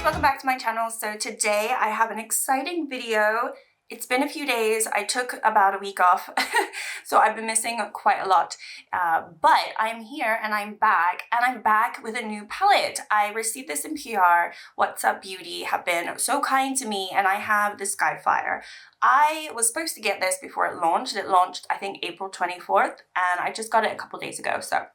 welcome back to my channel. So today I have an exciting video. It's been a few days. I took about a week off, so I've been missing quite a lot. But I'm here and I'm back with a new palette. I received this in PR. What's Up Beauty have been so kind to me, and I have the Skyfire. I was supposed to get this before it launched. It launched, I think, April 24th, and I just got it a couple days ago, so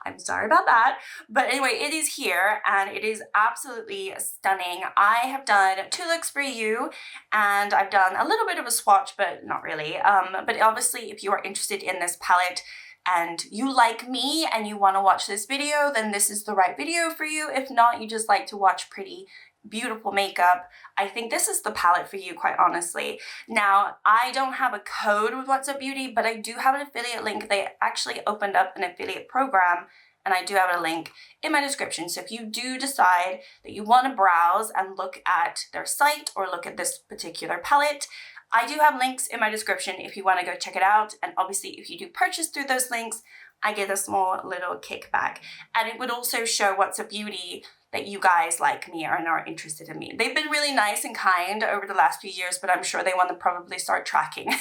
I'm sorry about that. But anyway, it is here, and it is absolutely stunning. I have done 2 looks for you, and I've done a little bit of a swatch, but not really. But obviously, if you are interested in this palette, and you like me and you want to watch this video, then this is the right video for you. If not, you just like to watch pretty, beautiful makeup, I think this is the palette for you, quite honestly. Now, I don't have a code with What's Up Beauty, but I do have an affiliate link. They actually opened up an affiliate program, and I do have a link in my description. So if you do decide that you want to browse and look at their site or look at this particular palette, I do have links in my description if you want to go check it out. And obviously, if you do purchase through those links, I get a small little kickback. And it would also show What's Up Beauty that you guys like me and are interested in me. They've been really nice and kind over the last few years, but I'm sure they want to probably start tracking.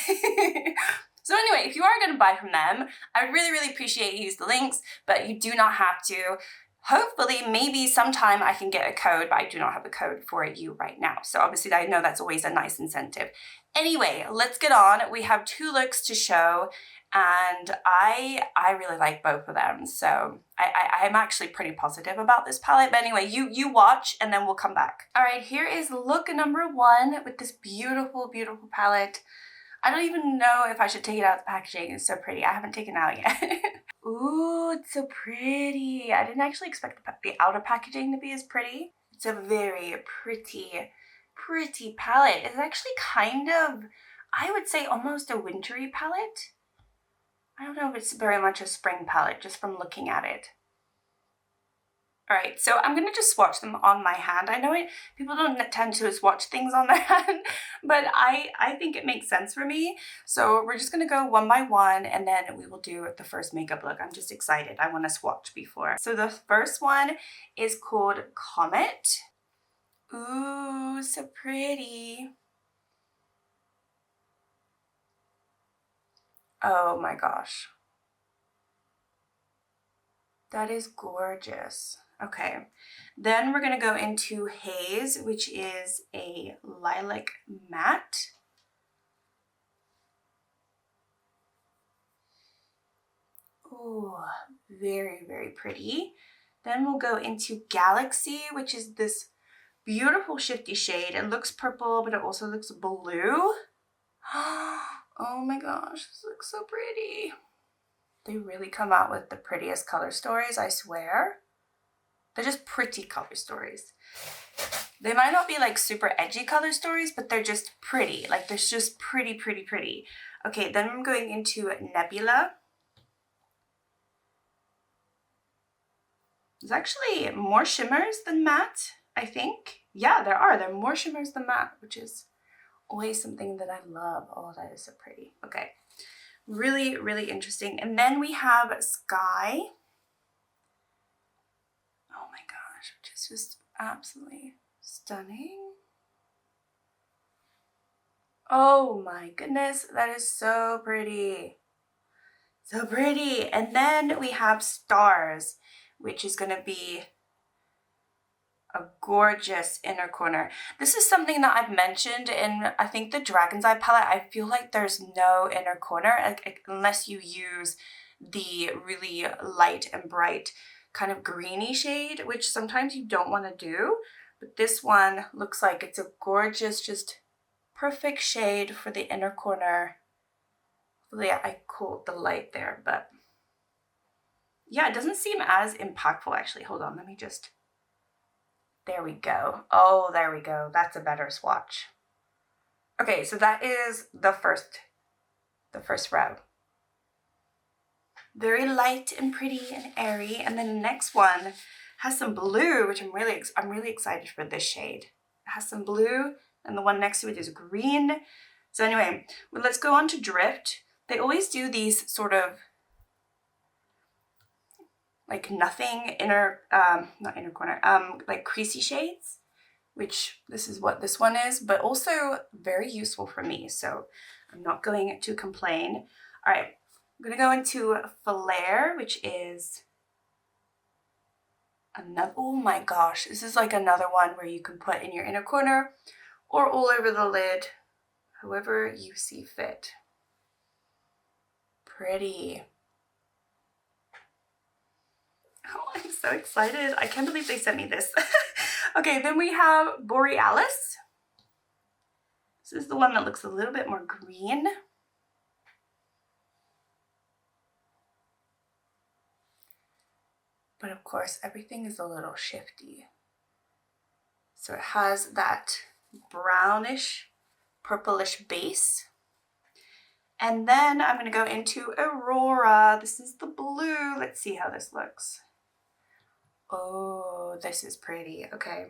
So anyway, if you are going to buy from them, I would really, really appreciate you use the links, but you do not have to. Hopefully, maybe sometime I can get a code, but I do not have a code for you right now. So obviously, I know that's always a nice incentive. Anyway, let's get on. We have 2 looks to show, and I really like both of them. So I'm actually pretty positive about this palette. But anyway, you watch, and then we'll come back. All right, here is look number 1 with this beautiful, beautiful palette. I don't even know if I should take it out of the packaging. It's so pretty. I haven't taken it out yet. Ooh, it's so pretty. I didn't actually expect the outer packaging to be as pretty. It's a very pretty, pretty palette. It's actually kind of, I would say, almost a wintry palette. I don't know if it's very much a spring palette just from looking at it. All right, so I'm gonna just swatch them on my hand. I know people don't tend to swatch things on their hand, but I think it makes sense for me. So we're just gonna go one by one, and then we will do the first makeup look. I'm just excited. I wanna swatch before. So the first one is called Comet. Ooh, so pretty. Oh my gosh. That is gorgeous. Okay, then we're gonna go into Haze, which is a lilac matte. Ooh, very, very pretty. Then we'll go into Galaxy, which is this beautiful shifty shade. It looks purple, but it also looks blue. Oh my gosh, this looks so pretty. They really come out with the prettiest color stories, I swear. They're just pretty color stories. They might not be like super edgy color stories, but they're just pretty. Like, they're just pretty, pretty, pretty. Okay, then I'm going into Nabla. There's actually more shimmers than matte, I think. Yeah, there are. There are more shimmers than matte, which is always something that I love. Oh, that is so pretty. Okay. Really, really interesting. And then we have Sky. Oh my gosh, which is just absolutely stunning. Oh my goodness, that is so pretty. So pretty. And then we have Stars, which is gonna be a gorgeous inner corner. This is something that I've mentioned in, I think, the Dragon's Eye palette. I feel like there's no inner corner unless you use the really light and bright kind of greeny shade, which sometimes you don't want to do. But this one looks like it's a gorgeous, just perfect shade for the inner corner. Yeah, I caught the light there, but yeah, it doesn't seem as impactful actually. Hold on, let me just... There we go. Oh, there we go. That's a better swatch. Okay, so that is the first row. Very light and pretty and airy. And then the next one has some blue, which I'm really excited for this shade. It has some blue, and the one next to it is green. So anyway, well, let's go on to Drift. They always do these sort of like nothing inner, not inner corner, like creasy shades. which this is what this one is, but also very useful for me. So I'm not going to complain. All right, I'm gonna go into Flare, which is another, oh my gosh, this is like another one where you can put in your inner corner or all over the lid, however you see fit. Pretty. Oh, I'm so excited. I can't believe they sent me this. Okay, then we have Borealis. This is the one that looks a little bit more green. But of course, everything is a little shifty. So it has that brownish, purplish base. And then I'm going to go into Aurora. This is the blue. Let's see how this looks. Oh, this is pretty. Okay.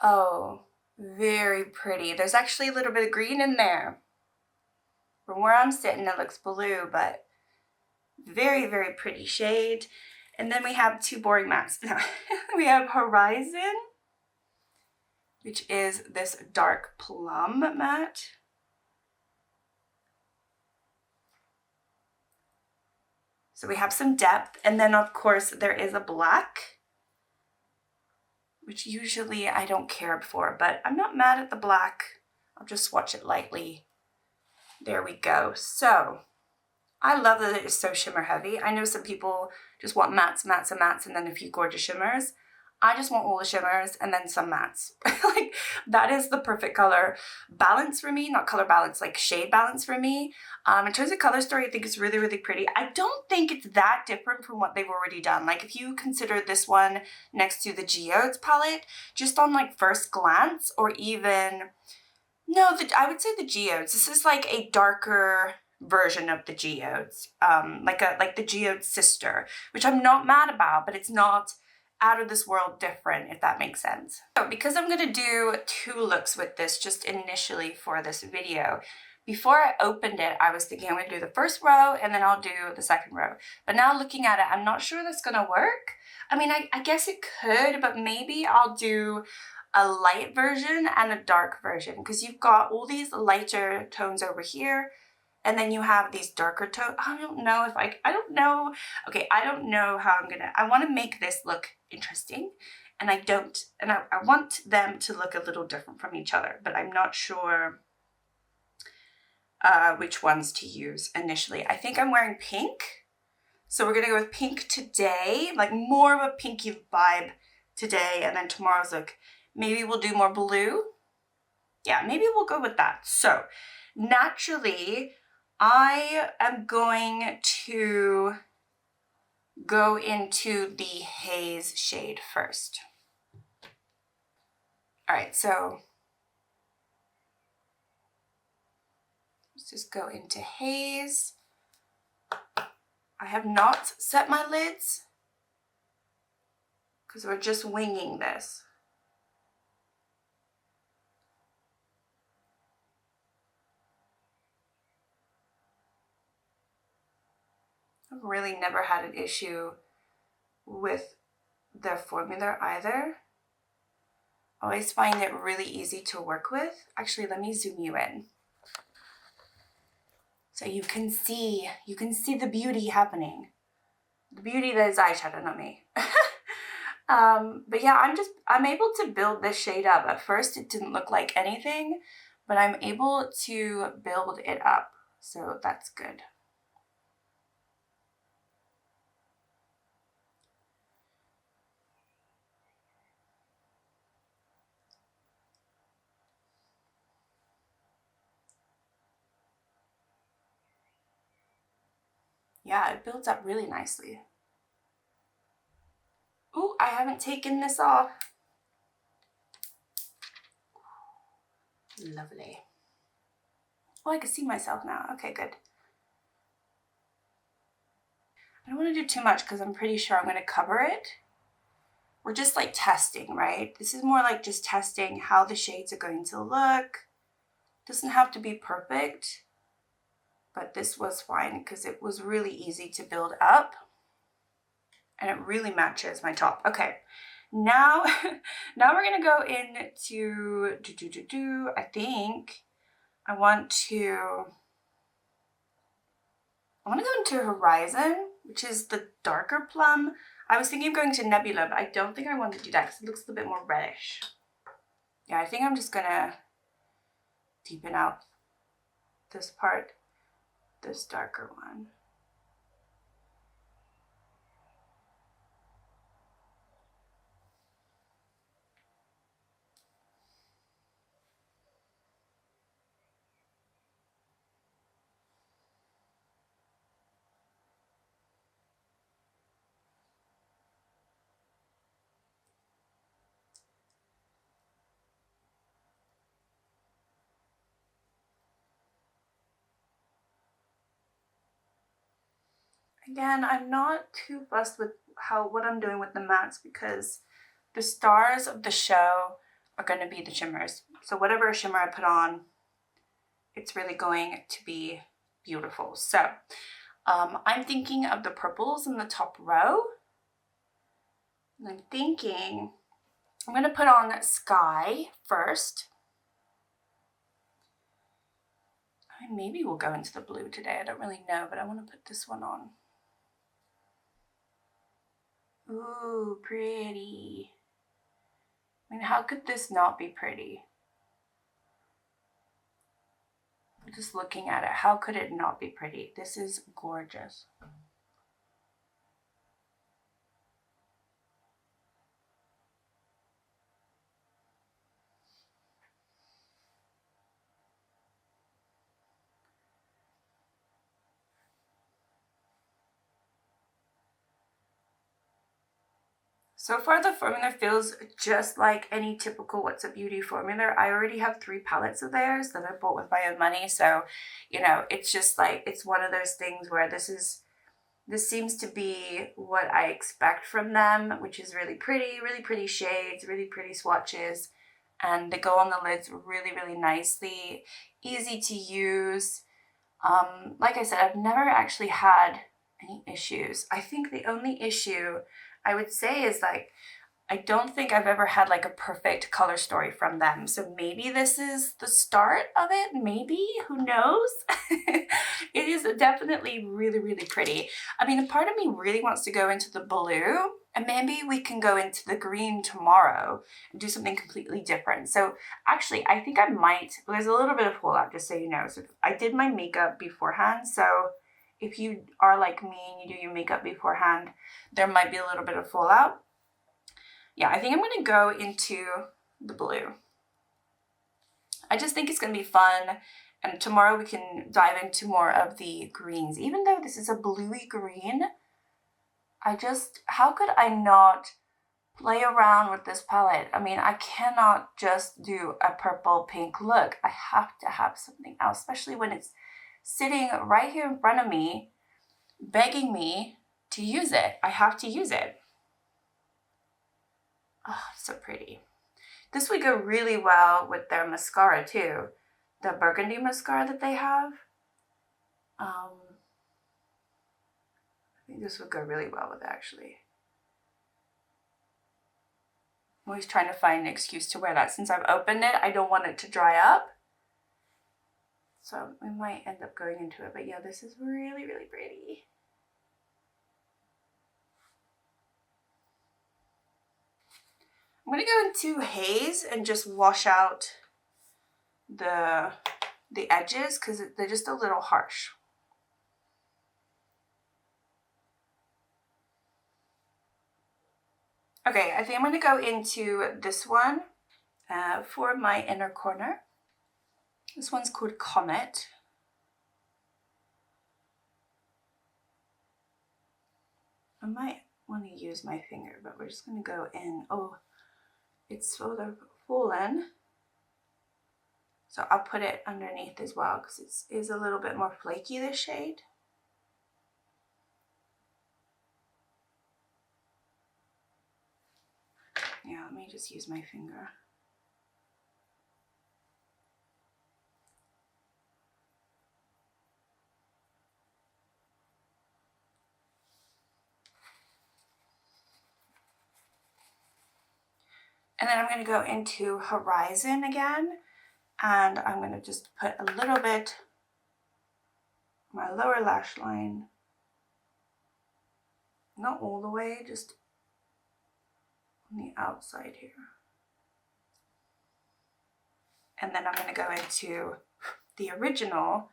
Oh, very pretty. There's actually a little bit of green in there. From where I'm sitting, it looks blue, but very, very pretty shade. And then we have two boring mattes. We have Horizon, which is this dark plum matte. So we have some depth, and then of course there is a black, which usually I don't care for, but I'm not mad at the black. I'll just swatch it lightly. There we go. So I love that it is so shimmer heavy. I know some people just want mattes, mattes, and mattes, and then a few gorgeous shimmers. I just want all the shimmers and then some mattes. Like, that is the perfect color balance for me. Not color balance, like shade balance for me. In terms of color story, I think it's really, really pretty. I don't think it's that different from what they've already done. Like, if you consider this one next to the Geodes palette, just on like first glance, or even, no, I would say the Geodes. This is like a darker version of the Geodes, like the Geodes sister, which I'm not mad about, but it's not out of this world different, if that makes sense. So because I'm gonna do two looks with this just initially for this video, before I opened it, I was thinking I'm gonna do the first row and then I'll do the second row. But now looking at it, I'm not sure that's gonna work. I mean, I guess it could, but maybe I'll do a light version and a dark version, because you've got all these lighter tones over here, and then you have these darker tones. I don't know if I don't know. Okay, I don't know how I want to make this look interesting, and I want them to look a little different from each other, but I'm not sure which ones to use initially. I think I'm wearing pink, so we're gonna go with pink today, like more of a pinky vibe today, and then tomorrow's look, maybe we'll do more blue. Yeah, maybe we'll go with that. So naturally, I am going to go into the Haze shade first. All right, so let's just go into Haze. I have not set my lids because we're just winging this. I've really never had an issue with their formula either. I always find it really easy to work with. Actually, let me zoom you in. So you can see the beauty happening. The beauty that is eyeshadow, not me. But yeah, I'm able to build this shade up. At first it didn't look like anything, but I'm able to build it up. So that's good. Yeah, it builds up really nicely. Oh, I haven't taken this off. Lovely. Oh, I can see myself now. Okay, good. I don't want to do too much because I'm pretty sure I'm going to cover it. We're just like testing, right? This is more like just testing how the shades are going to look. Doesn't have to be perfect, but this was fine because it was really easy to build up and it really matches my top. Okay, Now, now we're gonna go into I think I want to go into Horizon, which is the darker plum. I was thinking of going to Nebula, but I don't think I want to do that because it looks a bit more reddish. Yeah, I think I'm just gonna deepen out this part, this darker one. Again, I'm not too fussed with what I'm doing with the mattes because the stars of the show are going to be the shimmers. So whatever shimmer I put on, it's really going to be beautiful. So I'm thinking of the purples in the top row. And I'm thinking I'm going to put on Sky first. Maybe we'll go into the blue today. I don't really know, but I want to put this one on. Ooh, pretty. I mean, how could this not be pretty? Just looking at it, how could it not be pretty? This is gorgeous. So far the formula feels just like any typical What's a Beauty formula. I already have 3 palettes of theirs that I bought with my own money. So, you know, it's just like, it's one of those things where this seems to be what I expect from them, which is really pretty shades, really pretty swatches. And they go on the lids really, really nicely, easy to use. Like I said, I've never actually had any issues. I think the only issue I would say is like, I don't think I've ever had like a perfect color story from them. So maybe this is the start of it. Maybe, who knows? It is definitely really, really pretty. I mean, a part of me really wants to go into the blue, and maybe we can go into the green tomorrow and do something completely different. So actually, I think I might, there's a little bit of fallout, just so you know. So I did my makeup beforehand. So if you are like me and you do your makeup beforehand, there might be a little bit of fallout. Yeah, I think I'm going to go into the blue. I just think it's going to be fun. And tomorrow we can dive into more of the greens. Even though this is a bluey green, how could I not play around with this palette? I mean, I cannot just do a purple pink look. I have to have something else, especially when it's sitting right here in front of me, begging me to use it. I have to use it. Oh, so pretty. This would go really well with their mascara too. The burgundy mascara that they have. I think this would go really well with it, actually. I'm always trying to find an excuse to wear that. Since I've opened it, I don't want it to dry up. So we might end up going into it. But yeah, this is really, really pretty. I'm going to go into Haze and just wash out the edges because they're just a little harsh. Okay, I think I'm going to go into this one for my inner corner. This one's called Comet. I might want to use my finger, but we're just going to go in. Oh, it's sort of fallen. So I'll put it underneath as well because it is a little bit more flaky, this shade. Yeah, let me just use my finger. And then I'm going to go into Horizon again, and I'm going to just put a little bit my lower lash line, not all the way, just on the outside here. And then I'm going to go into the original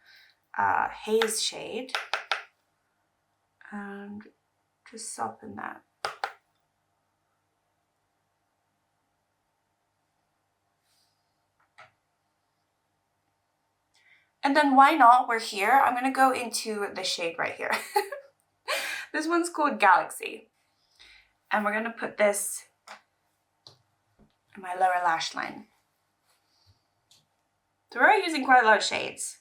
haze shade and just soften that. And then why not, we're here, I'm going to go into the shade right here. This one's called Galaxy. And we're going to put this in my lower lash line. So we're using quite a lot of shades.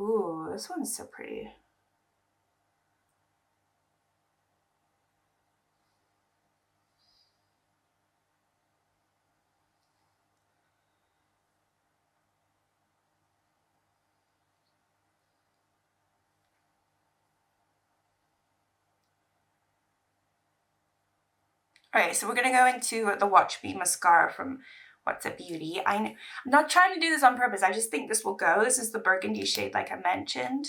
Ooh, this one's so pretty. Alright, so we're going to go into the Watch Me mascara from What's a Beauty. I'm not trying to do this on purpose, I just think this will go. This is the burgundy shade like I mentioned.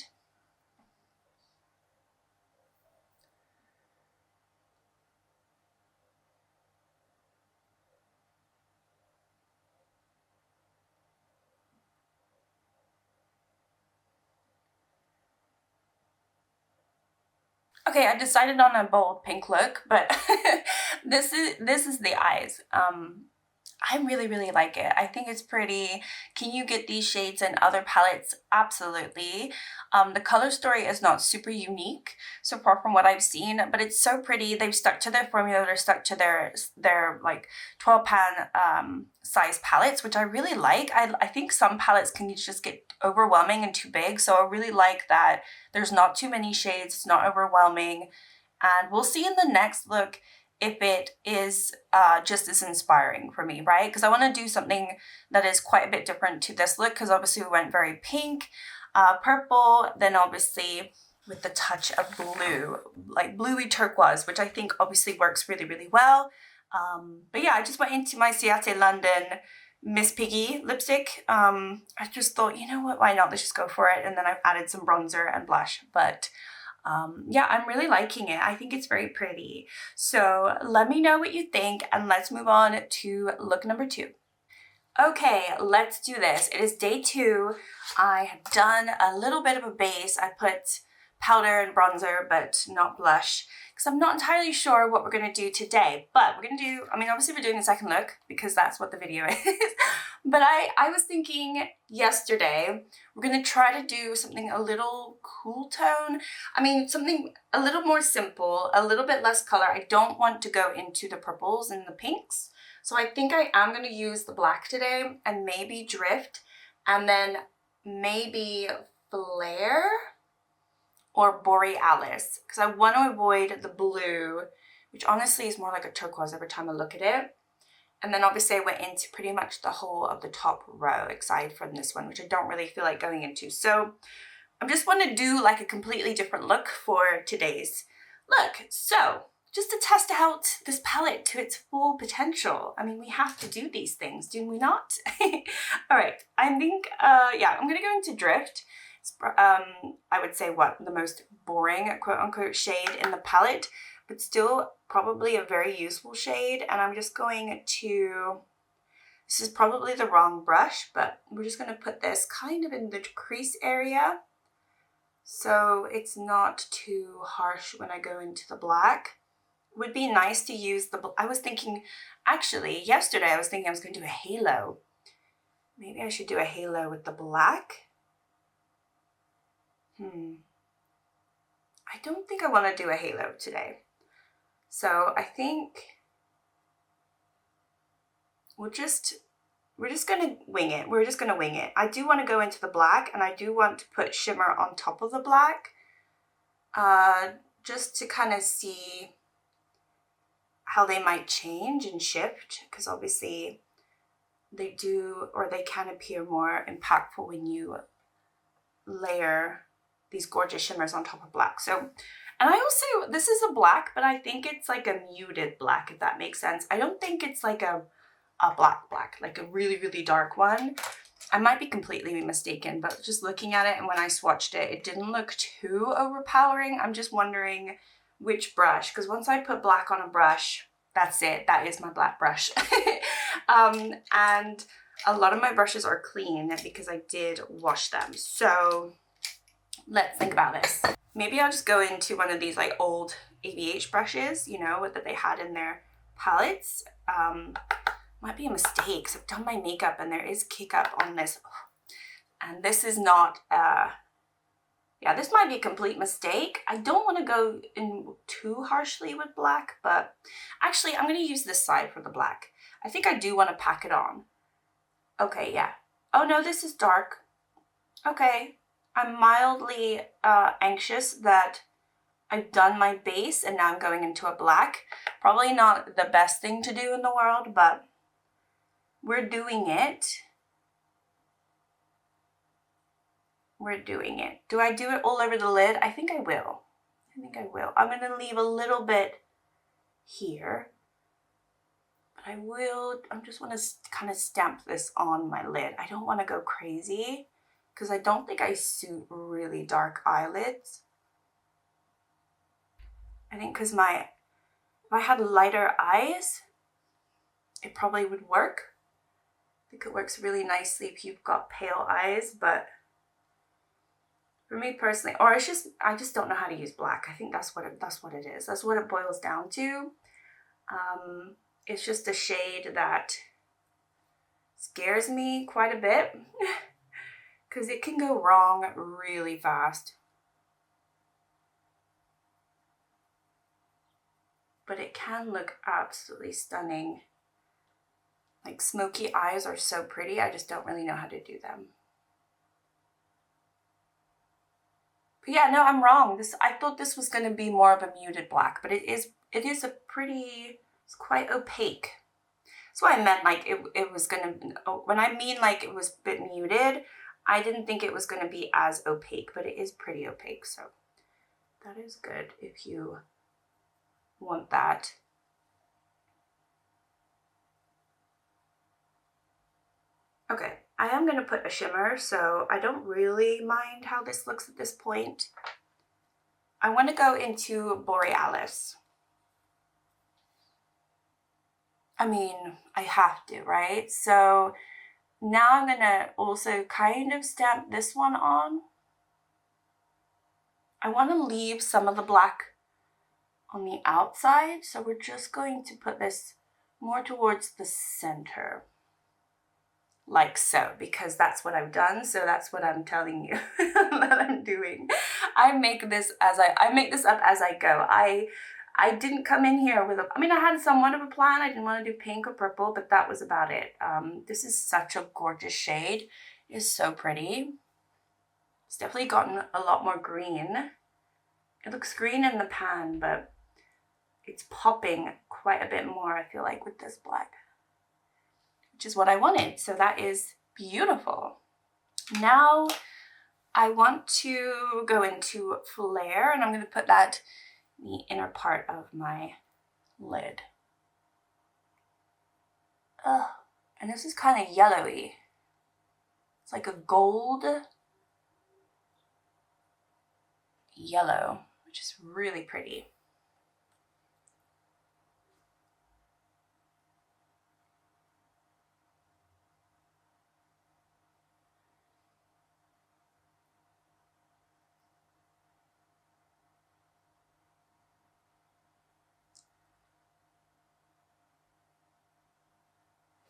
Okay, I decided on a bold pink look, but this is the eyes. I really like it. I think it's pretty. Can you get these shades in other palettes? Absolutely. The color story is not super unique so far from what I've seen, but it's so pretty. They've stuck to their formula. They're stuck to their like 12 pan size palettes, which I really like. I think some palettes can just get overwhelming and too big, so I really like that there's not too many shades. It's not overwhelming, and we'll see in the next look if it is just as inspiring for me, right? Because I want to do something that is quite a bit different to this look, because obviously we went very pink, purple, then obviously with the touch of blue, like bluey turquoise, which I think obviously works really well. But yeah, I just went into my Ciate London Miss Piggy lipstick. I just thought, you know what, why not? Let's just go for it. And then I've added some bronzer and blush, but yeah, I'm really liking it. I think it's very pretty. So let me know what you think, and let's move on to look number 2. Okay, let's do this. It is day 2. I have done a little bit of a base. I put powder and bronzer, but not blush, because I'm not entirely sure what we're going to do today. But we're going to do, I mean, obviously we're doing a second look, because that's what the video is. But I was thinking yesterday, we're going to try to do something a little cool tone. I mean, something a little more simple, a little bit less color. I don't want to go into the purples and the pinks. So I think I am going to use the black today, and maybe Drift, and then maybe Flare or Borealis, because I want to avoid the blue, which honestly is more like a turquoise every time I look at it. And then obviously I went into pretty much the whole of the top row, aside from this one, which I don't really feel like going into. So I just want to do like a completely different look for today's look. So just to test out this palette to its full potential. I mean, we have to do these things, do we not? All right, I think, yeah, I'm going to go into Drift. It's, I would say, what, the most boring, quote unquote, shade in the palette, but still probably a very useful shade. And I'm just going to, this is probably the wrong brush, but we're just going to put this kind of in the crease area, so it's not too harsh when I go into the black. It would be nice to use the, I was thinking, actually, yesterday I was thinking I was going to do a halo. Maybe I should do a halo with the black. I don't think I want to do a halo today. So I think we're just gonna wing it. We're just gonna wing it. I do want to go into the black, and I do want to put shimmer on top of the black, just to kind of see how they might change and shift, because obviously they do, or they can appear more impactful when you layer these gorgeous shimmers on top of black. So And I also, this is a black, but I think it's like a muted black, if that makes sense. I don't think it's like a black, like a really, really dark one. I might be completely mistaken, but just looking at it and when I swatched it, it didn't look too overpowering. I'm just wondering which brush, because once I put black on a brush, that's it. That is my black brush. And a lot of my brushes are clean because I did wash them. So let's think about this. Maybe I'll just go into one of these like old ABH brushes, you know, that they had in their palettes. Might be a mistake because I've done my makeup and there is kick up on this. And this is not, yeah, this might be a complete mistake. I don't want to go in too harshly with black, but actually I'm going to use this side for the black. I think I do want to pack it on. Okay, yeah. Oh no, this is dark. Okay, I'm mildly anxious that I've done my base and now I'm going into a black. Probably not the best thing to do in the world, but we're doing it. We're doing it. Do I do it all over the lid? I think I will. I think I will. I'm going to leave a little bit here. But I just want to kind of stamp this on my lid. I don't want to go crazy because I don't think I suit really dark eyelids. I think because if I had lighter eyes, it probably would work. I think it works really nicely if you've got pale eyes, but for me personally, or I just don't know how to use black. I think that's what it is. That's what it boils down to. It's just a shade that scares me quite a bit because it can go wrong really fast. But it can look absolutely stunning. Like smoky eyes are so pretty. I just don't really know how to do them. But yeah, no, I'm wrong. I thought this was going to be more of a muted black, but it is a pretty, it's quite opaque. That's why I meant like it was going to, when I mean like it was a bit muted, I didn't think it was going to be as opaque, but it is pretty opaque. So that is good if you want that. Okay, I am going to put a shimmer, so I don't really mind how this looks at this point. I want to go into Borealis. I mean, I have to, right? So now I'm going to also kind of stamp this one on. I want to leave some of the black on the outside, so we're just going to put this more towards the center. Like so, because that's what I've done, so that's what I'm telling you that I'm doing. I make this up as I go. I didn't come in here with I mean, I had somewhat of a plan. I didn't want to do pink or purple, but that was about it. This is such a gorgeous shade. It is so pretty. It's definitely gotten a lot more green. It looks green in the pan, but it's popping quite a bit more, I feel like, with this black, which is what I wanted. So that is beautiful. Now I want to go into Flare, and I'm going to put that in the inner part of my lid. Ugh. And this is kind of yellowy. It's like a gold yellow, which is really pretty.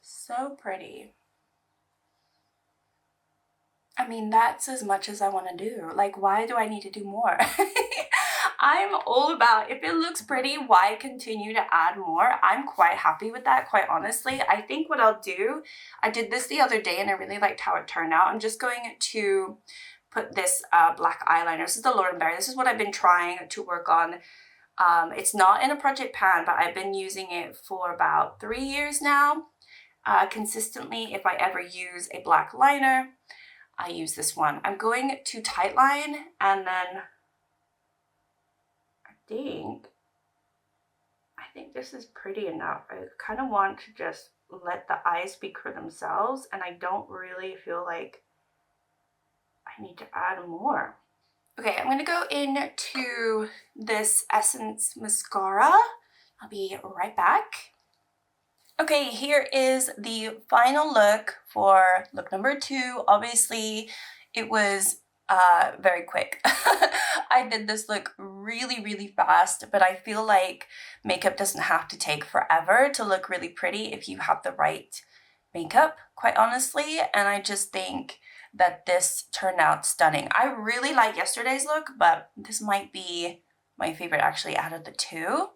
So pretty. I mean, that's as much as I want to do. Like, why do I need to do more? I'm all about, if it looks pretty, why continue to add more? I'm quite happy with that, quite honestly. I think what I'll do, I did this the other day and I really liked how it turned out. I'm just going to put this black eyeliner. This is the Lord & Berry. This is what I've been trying to work on. It's not in a project pan, but I've been using it for about 3 years now. Consistently, if I ever use a black liner, I use this one. I'm going to Tightline, and then think this is pretty enough. I kind of want to just let the eyes speak for themselves, and I don't really feel like I need to add more. Okay, I'm gonna go into this Essence mascara. I'll be right back. Okay, here is the final look for look number 2. Obviously, it was very quick. I did this look really fast, but I feel like makeup doesn't have to take forever to look really pretty if you have the right makeup, quite honestly, and I just think that this turned out stunning. I really like yesterday's look, but this might be my favorite actually out of the 2. So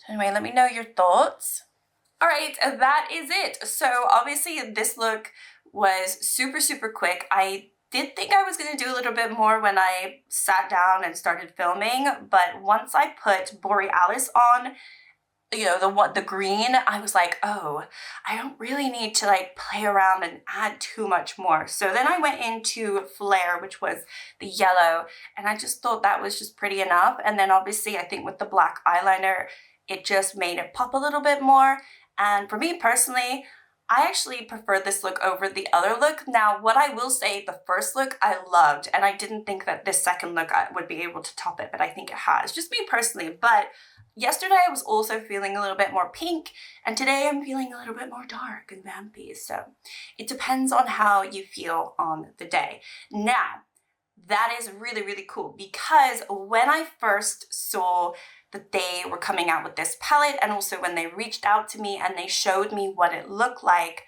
anyway, let me know your thoughts. All right, that is it. So obviously this look was super quick. I did think I was going to do a little bit more when I sat down and started filming, but once I put Borealis on, you know, the green, I was like, oh, I don't really need to like play around and add too much more. So then I went into Flare, which was the yellow, and I just thought that was just pretty enough. And then obviously I think with the black eyeliner, it just made it pop a little bit more. And for me personally, I actually prefer this look over the other look. Now, what I will say, the first look I loved, and I didn't think that this second look I would be able to top it, but I think it has, just me personally. But yesterday I was also feeling a little bit more pink, and today I'm feeling a little bit more dark and vampy. So it depends on how you feel on the day. Now, that is really cool, because when I first saw that they were coming out with this palette, and also when they reached out to me and they showed me what it looked like,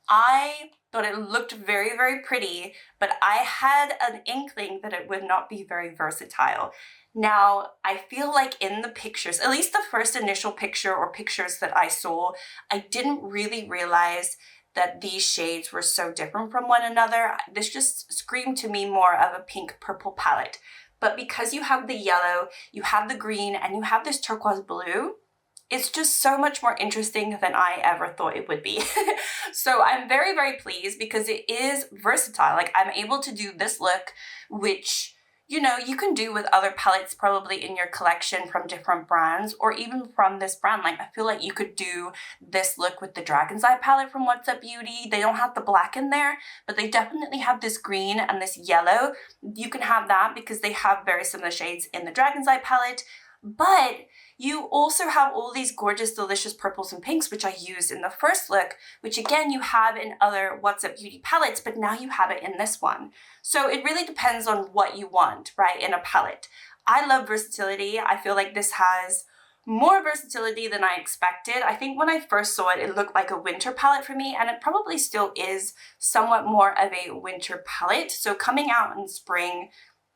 I thought it looked very pretty, but I had an inkling that it would not be very versatile. Now, I feel like in the pictures, at least the first initial picture or pictures that I saw, I didn't really realize that these shades were so different from one another. This just screamed to me more of a pink purple palette. But because you have the yellow, you have the green, and you have this turquoise blue, it's just so much more interesting than I ever thought it would be. So I'm very pleased because it is versatile. Like, I'm able to do this look, which, you know, you can do with other palettes probably in your collection from different brands, or even from this brand. Like, I feel like you could do this look with the Dragon's Eye palette from What's Up Beauty. They don't have the black in there, but they definitely have this green and this yellow. You can have that because they have very similar shades in the Dragon's Eye palette. But you also have all these gorgeous, delicious purples and pinks, which I used in the first look, which again, you have in other What's Up Beauty palettes, but now you have it in this one. So it really depends on what you want, right, in a palette. I love versatility. I feel like this has more versatility than I expected. I think when I first saw it, it looked like a winter palette for me, and it probably still is somewhat more of a winter palette. So coming out in spring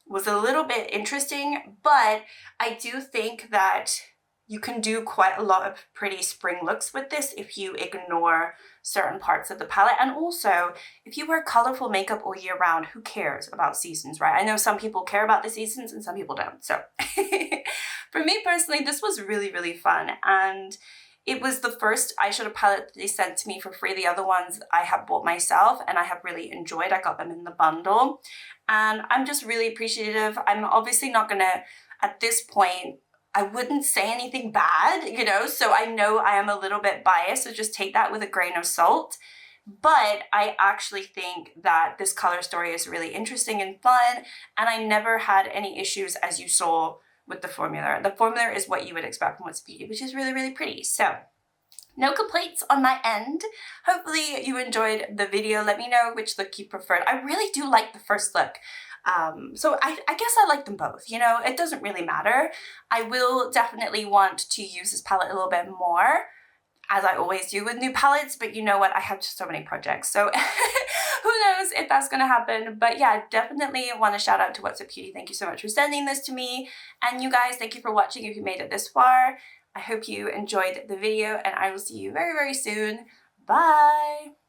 was a little bit interesting, but I do think that you can do quite a lot of pretty spring looks with this if you ignore certain parts of the palette. And also, if you wear colorful makeup all year round, who cares about seasons, right? I know some people care about the seasons and some people don't. So for me personally, this was really fun. And it was the first eyeshadow palette that they sent to me for free. The other ones I have bought myself and I have really enjoyed. I got them in the bundle. And I'm just really appreciative. I'm obviously not gonna, at this point, I wouldn't say anything bad, you know, so I know I am a little bit biased, so just take that with a grain of salt. But I actually think that this color story is really interesting and fun, and I never had any issues, as you saw with the formula. The formula is what you would expect from What's Beauty, which is really pretty. So no complaints on my end. Hopefully you enjoyed the video. Let me know which look you preferred. I really do like the first look. So I guess I like them both, you know, it doesn't really matter. I will definitely want to use this palette a little bit more, as I always do with new palettes, but you know what, I have just so many projects, so who knows if that's gonna happen. But yeah, definitely want to shout out to What's Up Beauty. Thank you so much for sending this to me, and you guys, thank you for watching if you made it this far. I hope you enjoyed the video, and I will see you very soon. Bye!